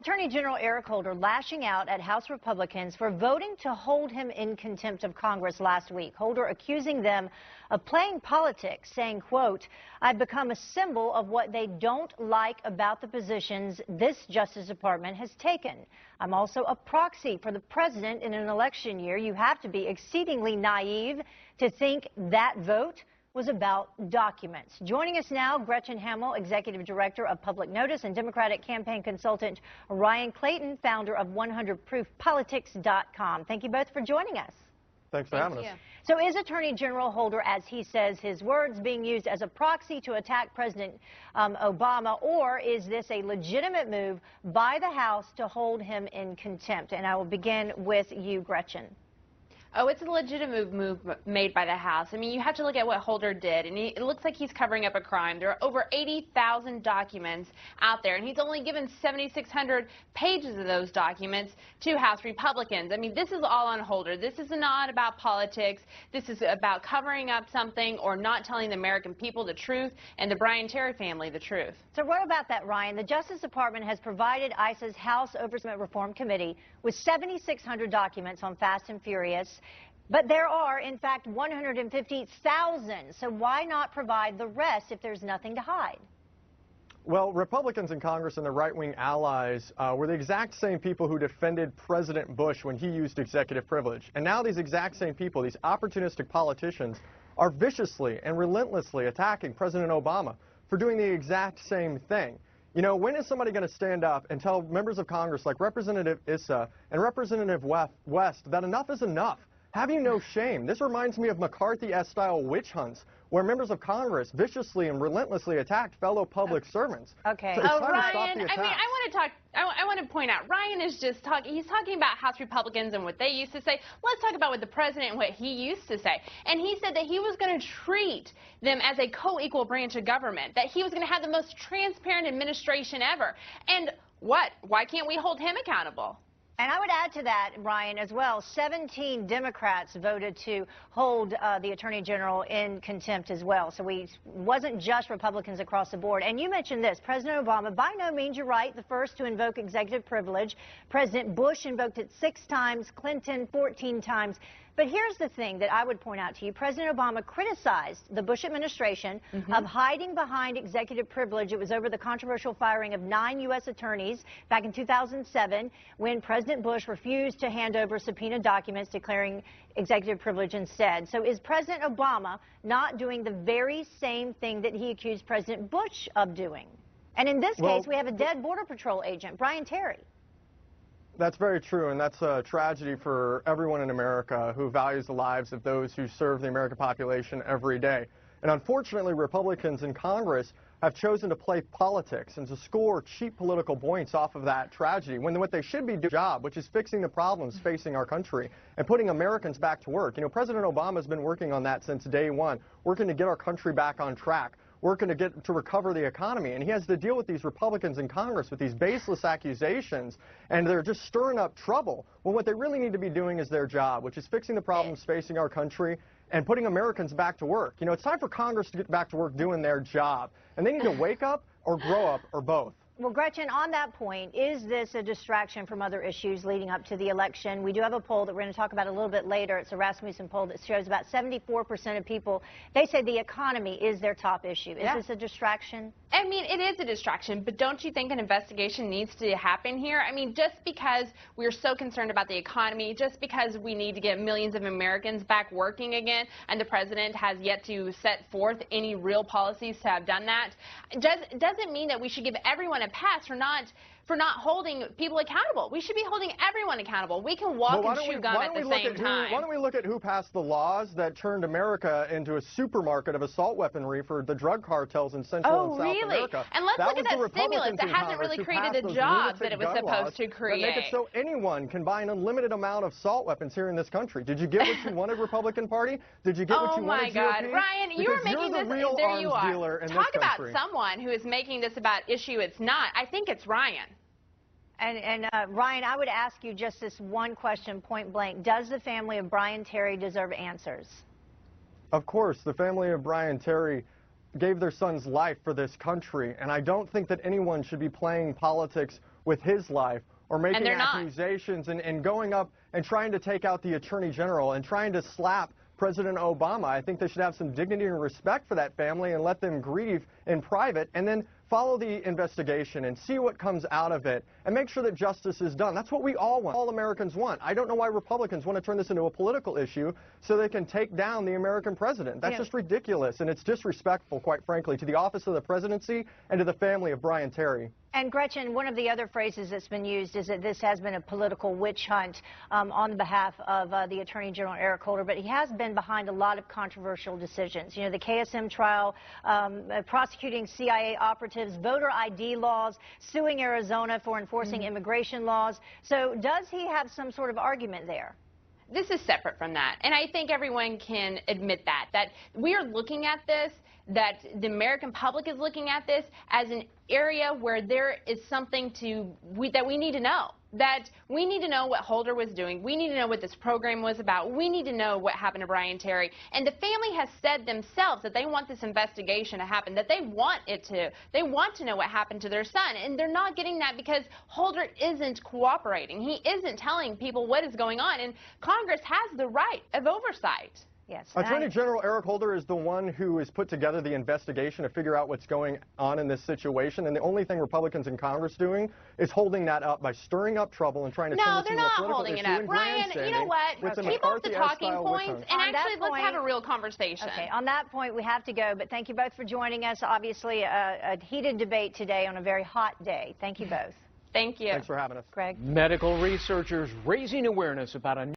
Attorney General Eric Holder lashing out at House Republicans for voting to hold him in contempt of Congress last week. Holder accusing them of playing politics, saying, quote, "I've become a symbol of what they don't like about the positions this Justice Department has taken. I'm also a proxy for the president in an election year. You have to be exceedingly naive to think that vote was about documents." Joining us now, Gretchen Hamel, Executive Director of Public Notice, and Democratic campaign consultant Ryan Clayton, founder of 100proofpolitics.com. Thank you both for joining us. Thanks for having us. So is Attorney General Holder, as he says his words, being used as a proxy to attack President Obama, or is this a legitimate move by the House to hold him in contempt? And I will begin with you, Gretchen. Oh, it's a legitimate move made by the House. I mean, you have to look at what Holder did, and it looks like he's covering up a crime. There are over 80,000 documents out there, and he's only given 7,600 pages of those documents to House Republicans. I mean, this is all on Holder. This is not about politics. This is about covering up something or not telling the American people the truth and the Brian Terry family the truth. So what about that, Ryan? The Justice Department has provided ICE's House Oversight Reform Committee with 7,600 documents on Fast and Furious. But there are, in fact, 150,000. So why not provide the rest if there's nothing to hide? Well, Republicans in Congress and their right-wing allies were the exact same people who defended President Bush when he used executive privilege. And now these exact same people, these opportunistic politicians, are viciously and relentlessly attacking President Obama for doing the exact same thing. You know, when is somebody going to stand up and tell members of Congress like Representative Issa and Representative West that enough is enough? Have you no shame? This reminds me of McCarthy-style witch hunts where members of Congress viciously and relentlessly attacked fellow public servants. Okay. So Ryan, I mean, I want to point out, Ryan is just talking, he's talking about House Republicans and what they used to say. Let's talk about what the president and what he used to say. And he said that he was going to treat them as a co-equal branch of government, that he was going to have the most transparent administration ever. And what? Why can't we hold him accountable? And I would add to that, Ryan, as well, 17 Democrats voted to hold the Attorney General in contempt as well. So it wasn't just Republicans across the board. And you mentioned this, President Obama, by no means, you're right, the first to invoke executive privilege. President Bush invoked it 6 times, Clinton 14 times. But here's the thing that I would point out to you. President Obama criticized the Bush administration of hiding behind executive privilege. It was over the controversial firing of 9 U.S. attorneys back in 2007 when President Bush refused to hand over subpoena documents declaring executive privilege instead. So is President Obama not doing the very same thing that he accused President Bush of doing? And in this case, we have a dead Border Patrol agent, Brian Terry. That's very true, and that's a tragedy for everyone in America who values the lives of those who serve the American population every day. And unfortunately, Republicans in Congress have chosen to play politics and to score cheap political points off of that tragedy, when what they should be doing their job, which is fixing the problems facing our country and putting Americans back to work. You know, President Obama has been working on that since day one, working to get our country back on track, working to recover the economy, and he has to deal with these Republicans in Congress with these baseless accusations, and they're just stirring up trouble when what they really need to be doing is their job, which is fixing the problems facing our country and putting Americans back to work. You know, it's time for Congress to get back to work doing their job, and they need to wake up or grow up or both. Well, Gretchen, on that point, is this a distraction from other issues leading up to the election? We do have a poll that we're going to talk about a little bit later. It's a Rasmussen poll that shows about 74% of people, they say the economy is their top issue. Is this a distraction? I mean, it is a distraction, but don't you think an investigation needs to happen here? I mean, just because we're so concerned about the economy, just because we need to get millions of Americans back working again, and the president has yet to set forth any real policies to have done that, doesn't mean that we should give everyone a pass for not holding people accountable. We should be holding everyone accountable. We can walk and chew gum at the same time. Why don't we look at who passed the laws that turned America into a supermarket of assault weaponry for the drug cartels in Central and South America? And let's look at that stimulus that hasn't really created the jobs that it was supposed to create. That make it so anyone can buy an unlimited amount of assault weapons here in this country. Did you get what you wanted, Republican Party? Did you get what you wanted, GOP? Oh my God, Ryan, you're making this. Real there you are. Dealer in Talk this about country. someone who is making this about issue it's not. I think it's Ryan. And Ryan, I would ask you just this one question, point blank. Does the family of Brian Terry deserve answers? Of course. The family of Brian Terry gave their son's life for this country, and I don't think that anyone should be playing politics with his life, or making they're not. accusations and going up and trying to take out the Attorney General and trying to slap President Obama. I think they should have some dignity and respect for that family and let them grieve in private, and then follow the investigation and see what comes out of it and make sure that justice is done. That's what we all want. All Americans want. I don't know why Republicans want to turn this into a political issue so they can take down the American president. That's just ridiculous, and it's disrespectful, quite frankly, to the office of the presidency and to the family of Brian Terry. And Gretchen, one of the other phrases that's been used is that this has been a political witch hunt on behalf of the Attorney General Eric Holder, but he has been behind a lot of controversial decisions. You know, the KSM trial, prosecuting CIA operatives, voter ID laws, suing Arizona for enforcing immigration laws. So does he have some sort of argument there? This is separate from that, and I think everyone can admit that we are looking at this, that the American public is looking at this as an area where there is something that we need to know. That we need to know what Holder was doing. We need to know what this program was about. We need to know what happened to Brian Terry. And the family has said themselves that they want this investigation to happen, that they want it to. They want to know what happened to their son. And they're not getting that because Holder isn't cooperating. He isn't telling people what is going on. And Congress has the right of oversight. Yes. Attorney General Eric Holder is the one who has put together the investigation to figure out what's going on in this situation, and the only thing Republicans in Congress doing is holding that up by stirring up trouble and trying to turn this into a political issue. No, they're not holding it up. Ryan, you know what? Keep up the talking points and actually let's have a real conversation. Okay, on that point we have to go, but thank you both for joining us. Obviously a heated debate today on a very hot day. Thank you both. Thank you. Thanks for having us. Greg. Medical researchers raising awareness about a